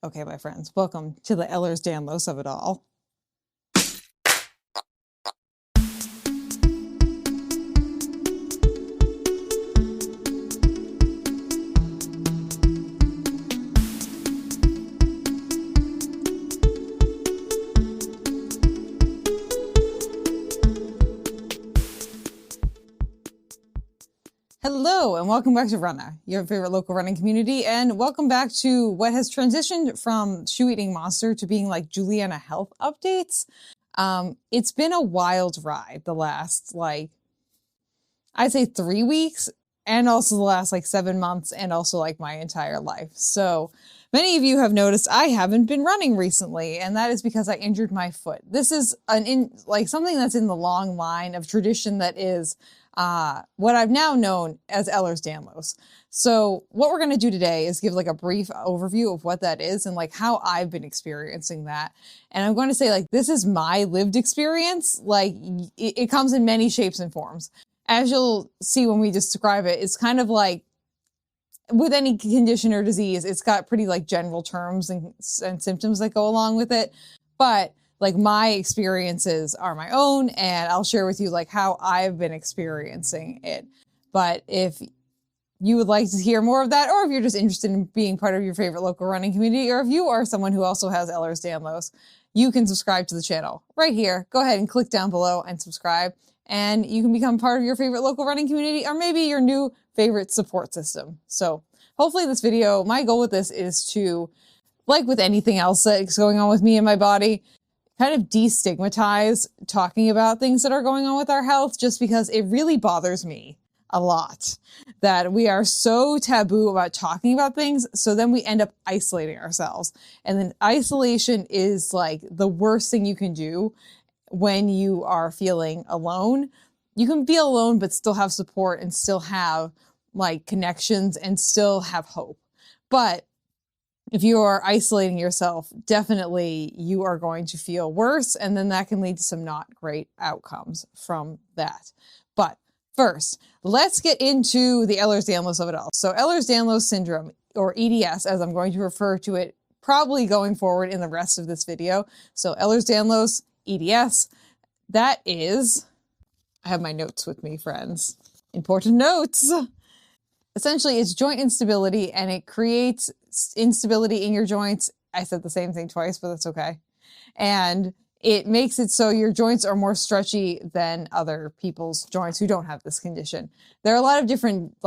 Okay, my friends, welcome to the Ehlers-Danlos of it all. Hello, and welcome back to Runnah, your favorite local running community, and welcome back to what has transitioned from Shoe Eating Monster to being like Juliana Health Updates. It's been a wild ride the last, I'd say 3 weeks, and also the last 7 months, and also my entire life. So many of you have noticed I haven't been running recently, and that is because I injured my foot. This is something that's in the long line of tradition that is what I've now known as Ehlers-Danlos. So what we're going to do today is give a brief overview of what that is and how I've been experiencing that. And I'm going to say this is my lived experience. It comes in many shapes and forms. As you'll see when we describe it, it's kind of like with any condition or disease, it's got pretty general terms and symptoms that go along with it. But my experiences are my own, and I'll share with you how I've been experiencing it. But if you would like to hear more of that, or if you're just interested in being part of your favorite local running community, or if you are someone who also has Ehlers-Danlos, you can subscribe to the channel right here. Go ahead and click down below and subscribe, and you can become part of your favorite local running community, or maybe your new favorite support system. So hopefully this video, my goal with this is to, like with anything else that's going on with me and my body, kind of destigmatize talking about things that are going on with our health, just because it really bothers me a lot that we are so taboo about talking about things. So then we end up isolating ourselves. And then isolation is the worst thing you can do when you are feeling alone. You can be alone, but still have support and still have connections and still have hope. But if you are isolating yourself, definitely you are going to feel worse, and then that can lead to some not great outcomes from that. But first, let's get into the Ehlers-Danlos of it all. So Ehlers-Danlos Syndrome, or EDS, as I'm going to refer to it probably going forward in the rest of this video. So Ehlers-Danlos, EDS, that is, I have my notes with me, friends. Important notes. Essentially, it's joint instability, and it creates instability in your joints. I said the same thing twice, but that's okay. And it makes it so your joints are more stretchy than other people's joints who don't have this condition. There are a lot of different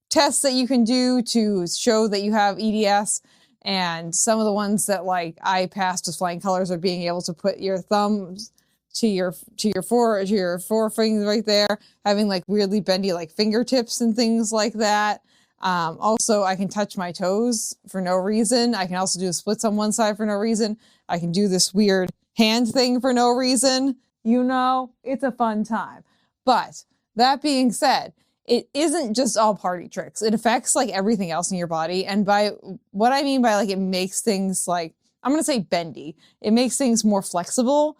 tests that you can do to show that you have EDS. And some of the ones that I passed with flying colors are being able to put your thumbs to your forefingers right there, having weirdly bendy fingertips and things like that. Also, I can touch my toes for no reason. I can also do splits on one side for no reason. I can do this weird hand thing for no reason. It's a fun time. But that being said, it isn't just all party tricks. It affects everything else in your body. And by what I mean by it makes things I'm going to say bendy. It makes things more flexible.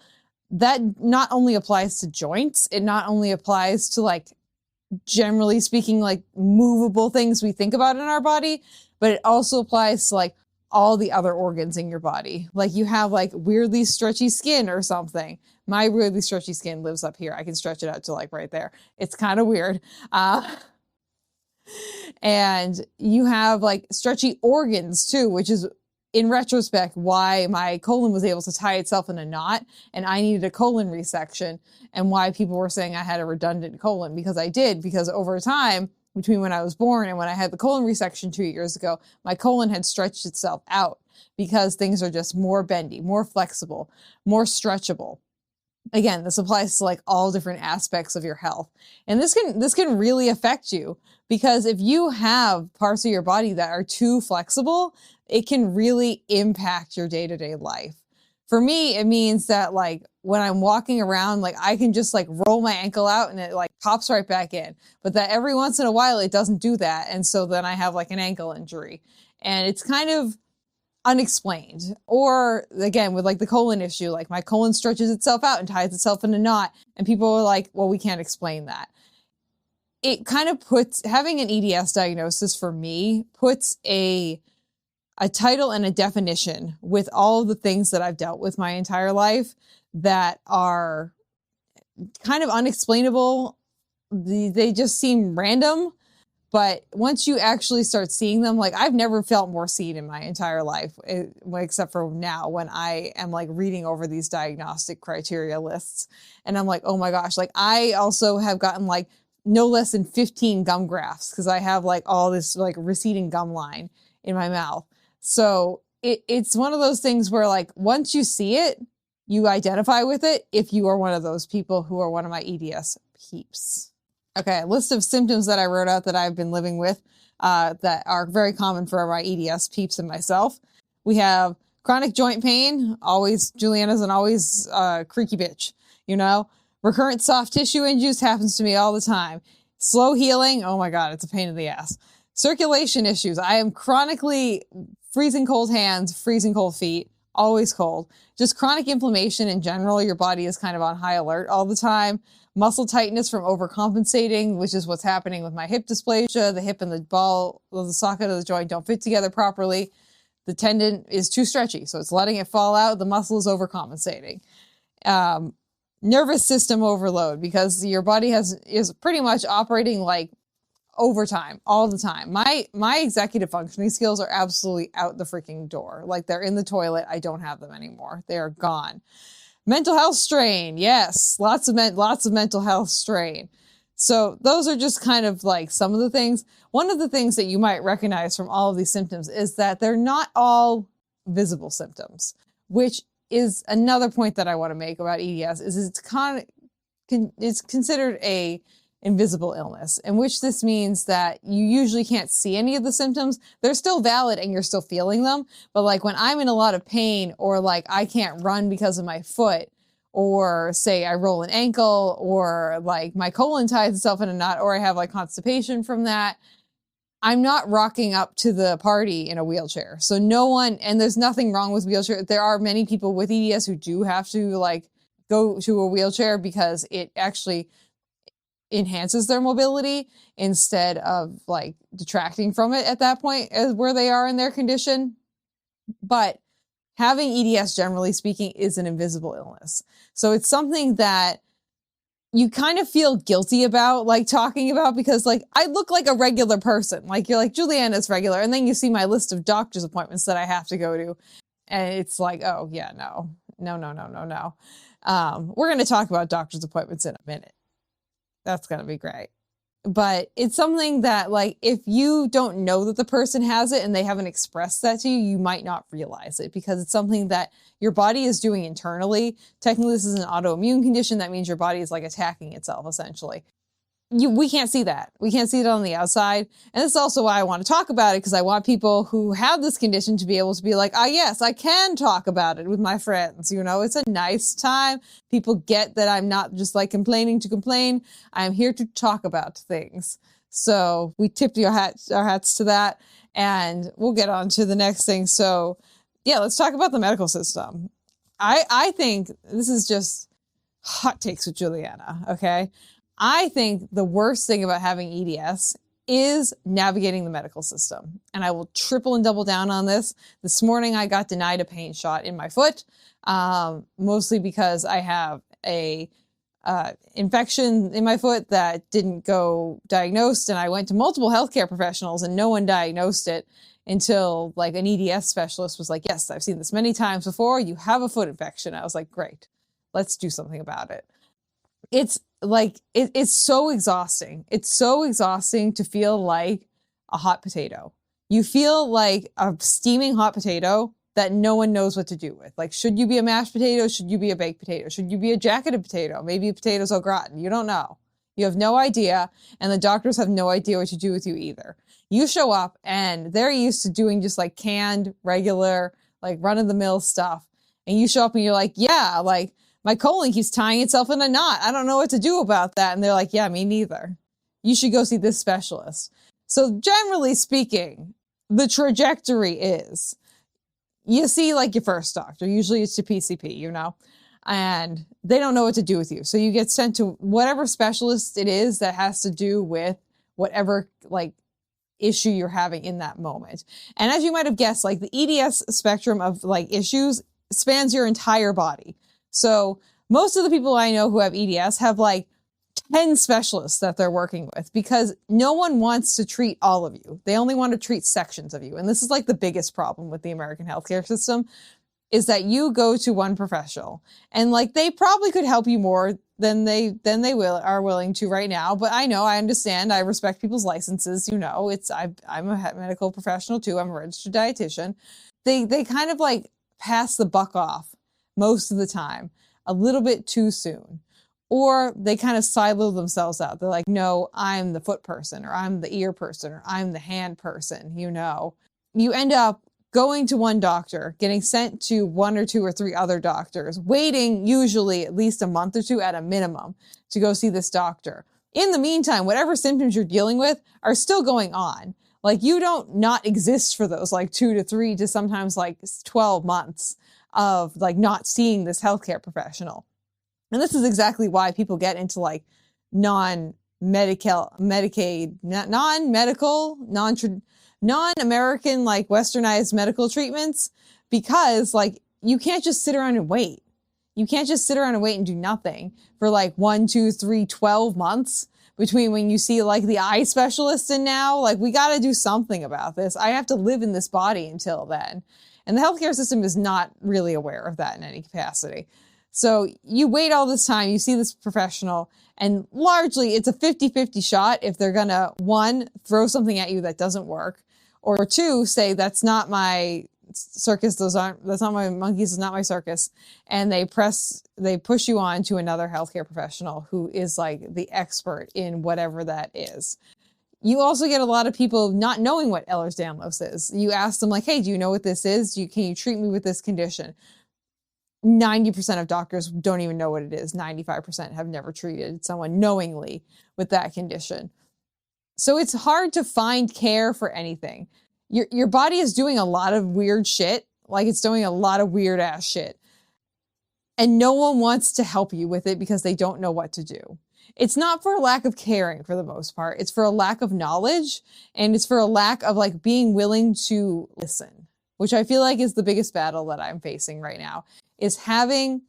That not only applies to joints, it not only applies to generally speaking, movable things we think about in our body, but it also applies to all the other organs in your body. You have weirdly stretchy skin or something. My weirdly stretchy skin lives up here. I can stretch it out to right there. It's kind of weird. And you have stretchy organs too, which is in retrospect why my colon was able to tie itself in a knot and I needed a colon resection, and why people were saying I had a redundant colon, because I did, because over time, between when I was born and when I had the colon resection 2 years ago, my colon had stretched itself out because things are just more bendy, more flexible, more stretchable. Again, this applies to all different aspects of your health. And this can really affect you, because if you have parts of your body that are too flexible, it can really impact your day-to-day life. For me, it means that when I'm walking around, I can just roll my ankle out and it pops right back in. But that every once in a while it doesn't do that. And so then I have an ankle injury. And it's kind of unexplained. Or again, with the colon issue, my colon stretches itself out and ties itself in a knot. And people are well, we can't explain that. It kind of puts, having an EDS diagnosis for me puts a a title and a definition with all of the things that I've dealt with my entire life that are kind of unexplainable. They just seem random. But once you actually start seeing them, like I've never felt more seen in my entire life, except for now when I am like reading over these diagnostic criteria lists. And I'm like, oh my gosh, like I also have gotten like no less than 15 gum grafts because I have like all this like receding gum line in my mouth. So it's one of those things where like once you see it, you identify with it if you are one of those people who are one of my EDS peeps. Okay, a list of symptoms that I wrote out that I've been living with that are very common for my EDS peeps and myself. We have chronic joint pain, always, Juliana's an always creaky bitch, you know? Recurrent soft tissue injuries happens to me all the time. Slow healing, oh my God, it's a pain in the ass. Circulation issues, I am chronically freezing cold hands, freezing cold feet, always cold. Just chronic inflammation in general, your body is kind of on high alert all the time. Muscle tightness from overcompensating, which is what's happening with my hip dysplasia. The hip and the ball, the socket of the joint don't fit together properly. The tendon is too stretchy, so it's letting it fall out. The muscle is overcompensating. Nervous system overload, because your body is pretty much operating like overtime all the time. My executive functioning skills are absolutely out the freaking door. Like they're in the toilet. I don't have them anymore. They are gone. Mental health strain. Yes. Lots of mental health strain. So those are just kind of like some of the things. One of the things that you might recognize from all of these symptoms is that they're not all visible symptoms, which is another point that I want to make about EDS is it's considered a invisible illness, in which this means that you usually can't see any of the symptoms. They're still valid and you're still feeling them. But like when I'm in a lot of pain, or like I can't run because of my foot, or say I roll an ankle, or like my colon ties itself in a knot, or I have like constipation from that, I'm not rocking up to the party in a wheelchair. So no one, and there's nothing wrong with wheelchair. There are many people with EDS who do have to like go to a wheelchair because it actually enhances their mobility instead of like detracting from it at that point as where they are in their condition. But having EDS, generally speaking, is an invisible illness. So it's something that you kind of feel guilty about like talking about, because like I look like a regular person. Like you're like, Juliana's regular. And then you see my list of doctor's appointments that I have to go to. And it's like, oh yeah, no. We're going to talk about doctor's appointments in a minute. That's going to be great. But it's something that like, if you don't know that the person has it and they haven't expressed that to you, you might not realize it, because it's something that your body is doing internally. Technically, this is an autoimmune condition. That means your body is like attacking itself essentially. We can't see that. We can't see it on the outside. And this is also why I want to talk about it, because I want people who have this condition to be able to be like, ah, yes, I can talk about it with my friends. You know, it's a nice time. People get that I'm not just like complaining to complain. I'm here to talk about things. So we tip our hats to that, and we'll get on to the next thing. So yeah, let's talk about the medical system. I think this is just hot takes with Juliana. Okay. I think the worst thing about having EDS is navigating the medical system. And I will triple and double down on this. This morning, I got denied a pain shot in my foot, mostly because I have a infection in my foot that didn't go diagnosed. And I went to multiple healthcare professionals and no one diagnosed it until like an EDS specialist was like, yes, I've seen this many times before. You have a foot infection. I was like, great, let's do something about it. It's like, it's so exhausting. It's so exhausting to feel like a hot potato. You feel like a steaming hot potato that no one knows what to do with. Like, should you be a mashed potato? Should you be a baked potato? Should you be a jacketed potato? Maybe a potatoes au gratin. You don't know. You have no idea. And the doctors have no idea what to do with you either. You show up and they're used to doing just like canned, regular, like run of the mill stuff. And you show up and you're like, yeah, like, my colon keeps tying itself in a knot. I don't know what to do about that. And they're like, yeah, me neither. You should go see this specialist. So generally speaking, the trajectory is you see like your first doctor. Usually it's your PCP, you know, and they don't know what to do with you. So you get sent to whatever specialist it is that has to do with whatever like issue you're having in that moment. And as you might have guessed, like the EDS spectrum of like issues spans your entire body. So most of the people I know who have EDS have like 10 specialists that they're working with, because no one wants to treat all of you. They only want to treat sections of you. And this is like the biggest problem with the American healthcare system, is that you go to one professional and like they probably could help you more than they are willing to right now. But I know, I understand, I respect people's licenses. You know, I'm a medical professional too. I'm a registered dietitian. They kind of like pass the buck off most of the time a little bit too soon. Or they kind of silo themselves out. They're like, no, I'm the foot person, or I'm the ear person, or I'm the hand person, you know. You end up going to one doctor, getting sent to 1 or 2 or 3 other doctors, waiting usually at least a month or 2 at a minimum to go see this doctor. In the meantime, whatever symptoms you're dealing with are still going on. Like you don't not exist for those like 2 to 3 to sometimes like 12 months of like not seeing this healthcare professional. And this is exactly why people get into like non-American, like westernized medical treatments, because like you can't just sit around and wait. You can't just sit around and wait and do nothing for like 1, 2, 3, 12 months between when you see like the eye specialist and now. Like we got to do something about this. I have to live in this body until then. And the healthcare system is not really aware of that in any capacity. So you wait all this time, you see this professional, and largely it's a 50-50 shot if they're gonna, 1, throw something at you that doesn't work, or 2, say, that's not my circus, that's not my monkeys, it's not my circus. And they push you on to another healthcare professional who is like the expert in whatever that is. You also get a lot of people not knowing what Ehlers-Danlos is. You ask them like, hey, do you know what this is? Can you treat me with this condition? 90% of doctors don't even know what it is. 95% have never treated someone knowingly with that condition. So it's hard to find care for anything. Your body is doing a lot of weird shit. Like it's doing a lot of weird ass shit. And no one wants to help you with it because they don't know what to do. It's not for a lack of caring for the most part. It's for a lack of knowledge, and it's for a lack of like being willing to listen, which I feel like is the biggest battle that I'm facing right now, is having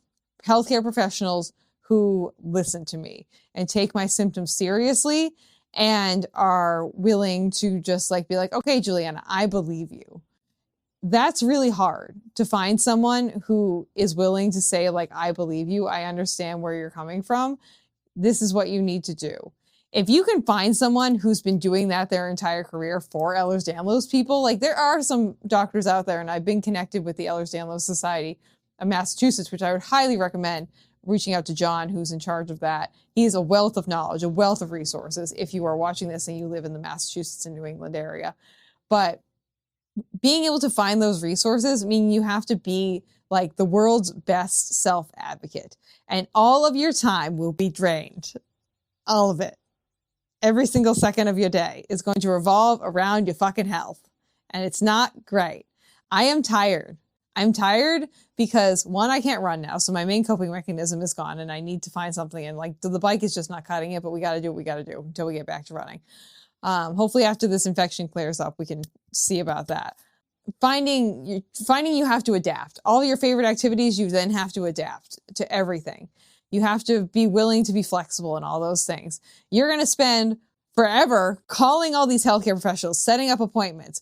healthcare professionals who listen to me and take my symptoms seriously and are willing to just like be like, okay, Juliana, I believe you. That's really hard to find someone who is willing to say like, I believe you. I understand where you're coming from. This is what you need to do. If you can find someone who's been doing that their entire career for Ehlers-Danlos people, like there are some doctors out there, and I've been connected with the Ehlers-Danlos Society of Massachusetts, which I would highly recommend reaching out to John, who's in charge of that. He's a wealth of knowledge, a wealth of resources if you are watching this and you live in the Massachusetts and New England area. But being able to find those resources means you have to be like the world's best self-advocate. And all of your time will be drained. All of it. Every single second of your day is going to revolve around your fucking health. And it's not great. I am tired. I'm tired because 1, I can't run now. So my main coping mechanism is gone and I need to find something. And like the bike is just not cutting it, but we got to do what we got to do until we get back to running. Hopefully after this infection clears up, we can see about that. Finding you have to adapt. All your favorite activities, you then have to adapt to everything. You have to be willing to be flexible in all those things. You're going to spend forever calling all these healthcare professionals, setting up appointments,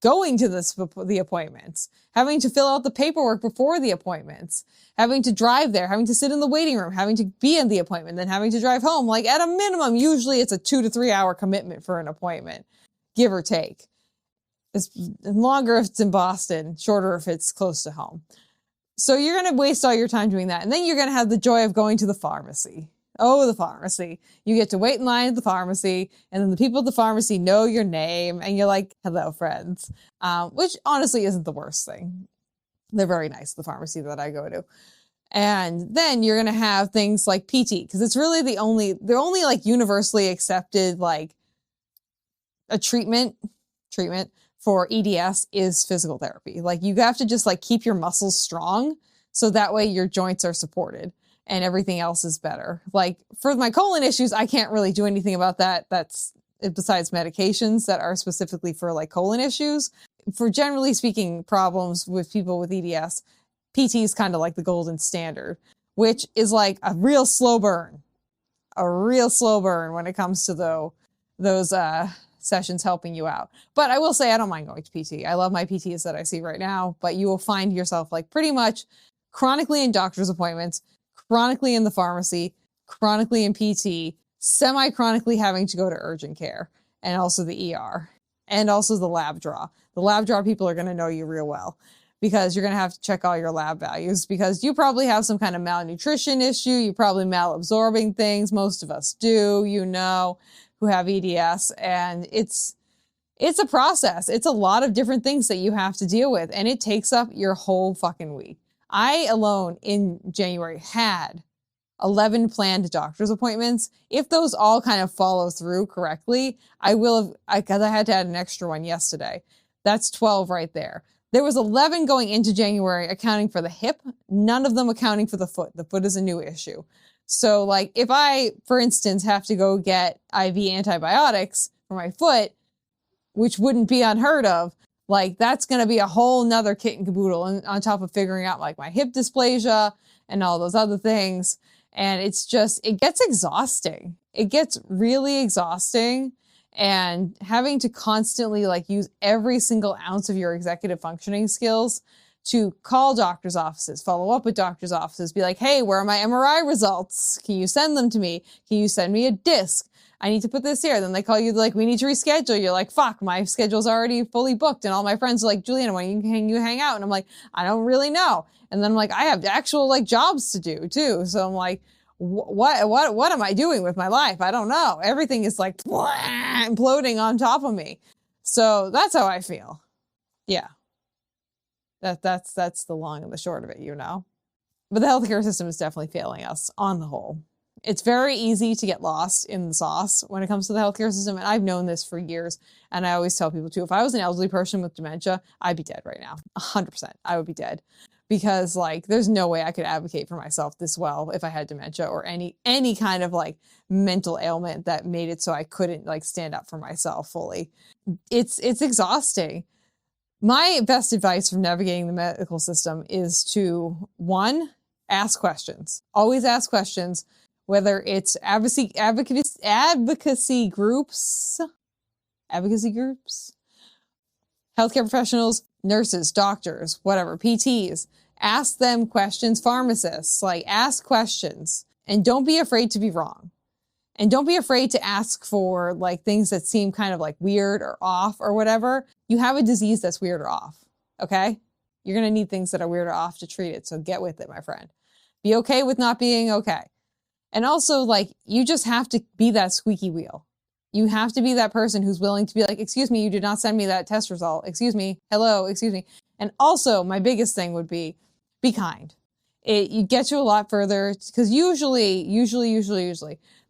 going to the appointments, having to fill out the paperwork before the appointments, having to drive there, having to sit in the waiting room, having to be in the appointment, then having to drive home. Like at a minimum, usually it's a 2 to 3 hour commitment for an appointment, give or take. It's longer if it's in Boston, shorter if it's close to home. So you're going to waste all your time doing that. And then you're going to have the joy of going to the pharmacy. Oh, the pharmacy. You get to wait in line at the pharmacy, and then the people at the pharmacy know your name, and you're like, hello, friends. Which honestly isn't the worst thing. They're very nice, the pharmacy that I go to. And then you're going to have things like PT, because it's really the only like universally accepted, like a treatment for EDS is physical therapy. Like you have to just like keep your muscles strong so that way your joints are supported and everything else is better. Like for my colon issues, I can't really do anything about that. That's besides medications that are specifically for like colon issues. For generally speaking problems with people with EDS, PT is kind of like the golden standard, which is like a real slow burn when it comes to those sessions helping you out. But I will say I don't mind going to PT. I love my PTs that I see right now, but you will find yourself like pretty much chronically in doctor's appointments, chronically in the pharmacy, chronically in PT, semi-chronically having to go to urgent care, and also the ER, and also the lab draw. The lab draw people are going to know you real well because you're going to have to check all your lab values because you probably have some kind of malnutrition issue. You're probably malabsorbing things. Most of us do, who have EDS, and it's a process. It's a lot of different things that you have to deal with, and it takes up your whole fucking week. I alone in January had 11 planned doctor's appointments. If those all kind of follow through correctly, because I had to add an extra one yesterday. That's 12 right there. There was 11 going into January accounting for the hip, none of them accounting for the foot. The foot is a new issue. So like if I, for instance, have to go get IV antibiotics for my foot, which wouldn't be unheard of, like that's going to be a whole nother kit and caboodle on top of figuring out like my hip dysplasia and all those other things. And it's just, it gets exhausting. It gets really exhausting. And having to constantly like use every single ounce of your executive functioning skills to call doctor's offices, follow up with doctor's offices, be like, hey, where are my MRI results? Can you send them to me? Can you send me a disc? I need to put this here. Then they call you like, we need to reschedule. You're like, fuck, my schedule's already fully booked. And all my friends are like, Juliana, when can you hang out? And I'm like, I don't really know. And then I'm like, I have actual like jobs to do too. So I'm like, what am I doing with my life? I don't know. Everything is like imploding on top of me. So that's how I feel. Yeah. That's the long and the short of it, But the healthcare system is definitely failing us on the whole. It's very easy to get lost in the sauce when it comes to the healthcare system. And I've known this for years. And I always tell people too, if I was an elderly person with dementia, I'd be dead right now. 100%. I would be dead. Because like, there's no way I could advocate for myself this well if I had dementia or any kind of like mental ailment that made it so I couldn't like stand up for myself fully. It's exhausting. My best advice for navigating the medical system is to, one, ask questions. Always ask questions, whether it's advocacy groups, healthcare professionals, nurses, doctors, whatever, PTs. Ask them questions, pharmacists, like ask questions and don't be afraid to be wrong. And don't be afraid to ask for like things that seem kind of like weird or off or whatever. You have a disease that's weird or off, okay? You're going to need things that are weird or off to treat it. So get with it, my friend. Be okay with not being okay. And also like, you just have to be that squeaky wheel. You have to be that person who's willing to be like, excuse me, you did not send me that test result. Excuse me. Hello, excuse me. And also my biggest thing would be kind. You get you a lot further because usually,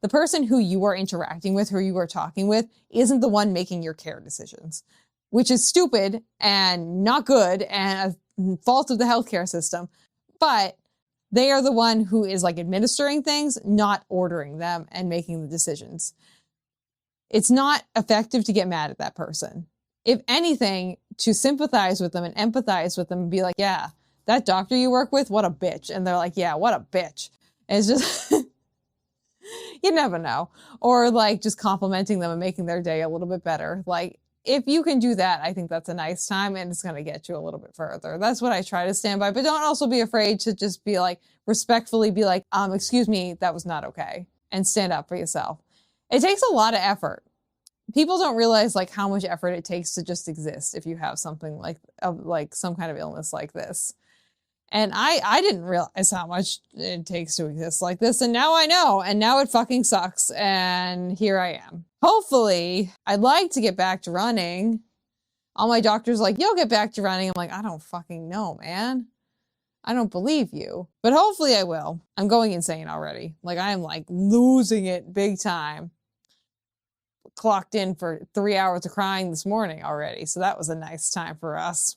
the person who you are interacting with, who you are talking with, isn't the one making your care decisions, which is stupid and not good and a fault of the healthcare system. But they are the one who is like administering things, not ordering them and making the decisions. It's not effective to get mad at that person. If anything, to sympathize with them and empathize with them and be like, yeah, that doctor you work with, what a bitch. And they're like, yeah, what a bitch. And it's just, you never know. Or like just complimenting them and making their day a little bit better. Like if you can do that, I think that's a nice time and it's going to get you a little bit further. That's what I try to stand by. But don't also be afraid to just be like, respectfully be like, excuse me, that was not okay. And stand up for yourself. It takes a lot of effort. People don't realize like how much effort it takes to just exist if you have something like some kind of illness like this. And I didn't realize how much it takes to exist like this. And now I know. And now it fucking sucks. And here I am. Hopefully, I'd like to get back to running. All my doctors like, you'll get back to running. I'm like, I don't fucking know, man. I don't believe you. But hopefully I will. I'm going insane already. Like I am like losing it big time. Clocked in for 3 hours of crying this morning already. So that was a nice time for us.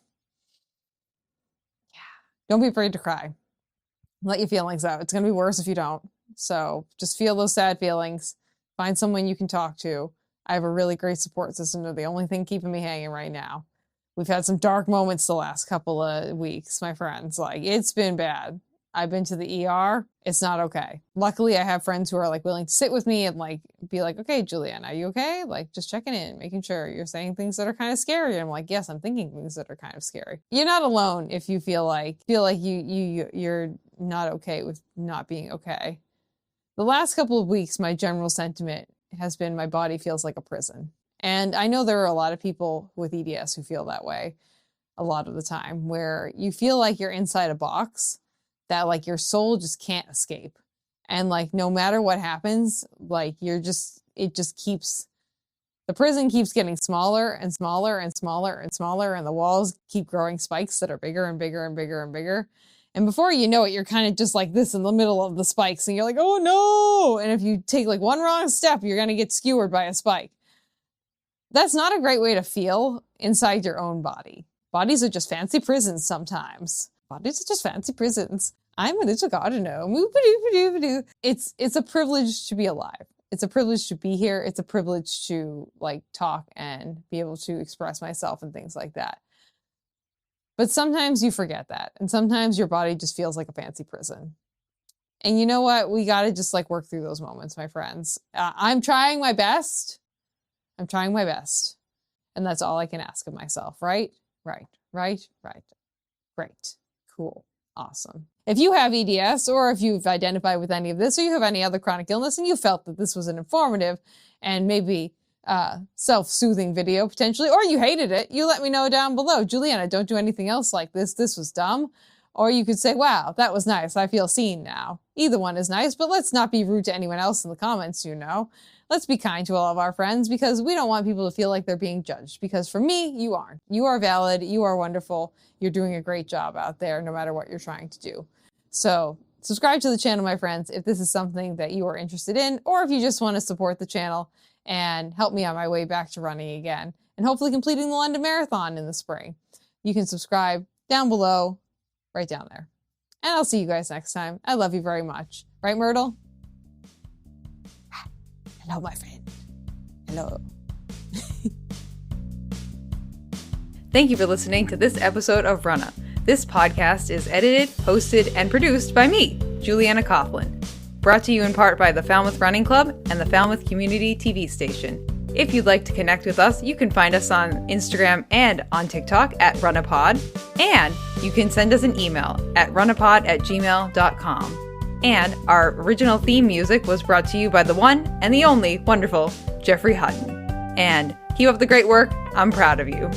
Don't be afraid to cry. Let your feelings out. It's going to be worse if you don't. So just feel those sad feelings. Find someone you can talk to I have a really great support system. They're the only thing keeping me hanging right now. We've had some dark moments the last couple of weeks, my friends. Like, it's been bad. I've been to the ER. It's not okay. Luckily, I have friends who are like willing to sit with me and like be like, okay, Julianne, are you okay? Like, just checking in, making sure you're saying things that are kind of scary. And I'm like, yes, I'm thinking things that are kind of scary. You're not alone if you feel like you're not okay with not being okay. The last couple of weeks, my general sentiment has been my body feels like a prison. And I know there are a lot of people with EDS who feel that way a lot of the time, where you feel like you're inside a box that like your soul just can't escape. And like, no matter what happens, like the prison keeps getting smaller and smaller and smaller and smaller, and the walls keep growing spikes that are bigger and bigger and bigger and bigger. And before you know it, you're kind of just like this in the middle of the spikes, and you're like, oh no! And if you take like one wrong step, you're gonna get skewered by a spike. That's not a great way to feel inside your own body. Bodies are just fancy prisons sometimes. Bodies are just fancy prisons. I'm a little gardener. It's a privilege to be alive. It's a privilege to be here. It's a privilege to like talk and be able to express myself and things like that. But sometimes you forget that. And sometimes your body just feels like a fancy prison. And you know what? We got to just like work through those moments, my friends. I'm trying my best. I'm trying my best. And that's all I can ask of myself, right? Right. Great. Cool. Awesome. If you have EDS, or if you've identified with any of this, or you have any other chronic illness and you felt that this was an informative and maybe self-soothing video potentially, or you hated it, you let me know down below. Juliana, don't do anything else like this. This was dumb. Or you could say, wow, that was nice. I feel seen now. Either one is nice, but let's not be rude to anyone else in the comments, you know. Let's be kind to all of our friends, because we don't want people to feel like they're being judged. Because for me, you aren't. You are valid. You are wonderful. You're doing a great job out there, no matter what you're trying to do. So subscribe to the channel, my friends, if this is something that you are interested in, or if you just want to support the channel and help me on my way back to running again, and hopefully completing the London Marathon in the spring. You can subscribe down below, right down there. And I'll see you guys next time. I love you very much. Right, Myrtle? Hello, my friend. Hello. Thank you for listening to this episode of Runnah. This podcast is edited, hosted, and produced by me, Juliana Coughlin. Brought to you in part by the Falmouth Running Club and the Falmouth Community TV station. If you'd like to connect with us, you can find us on Instagram and on TikTok at runnahpod. And you can send us an email at runnahpod@gmail.com. And our original theme music was brought to you by the one and the only wonderful Jeffrey Hutton. And keep up the great work. I'm proud of you.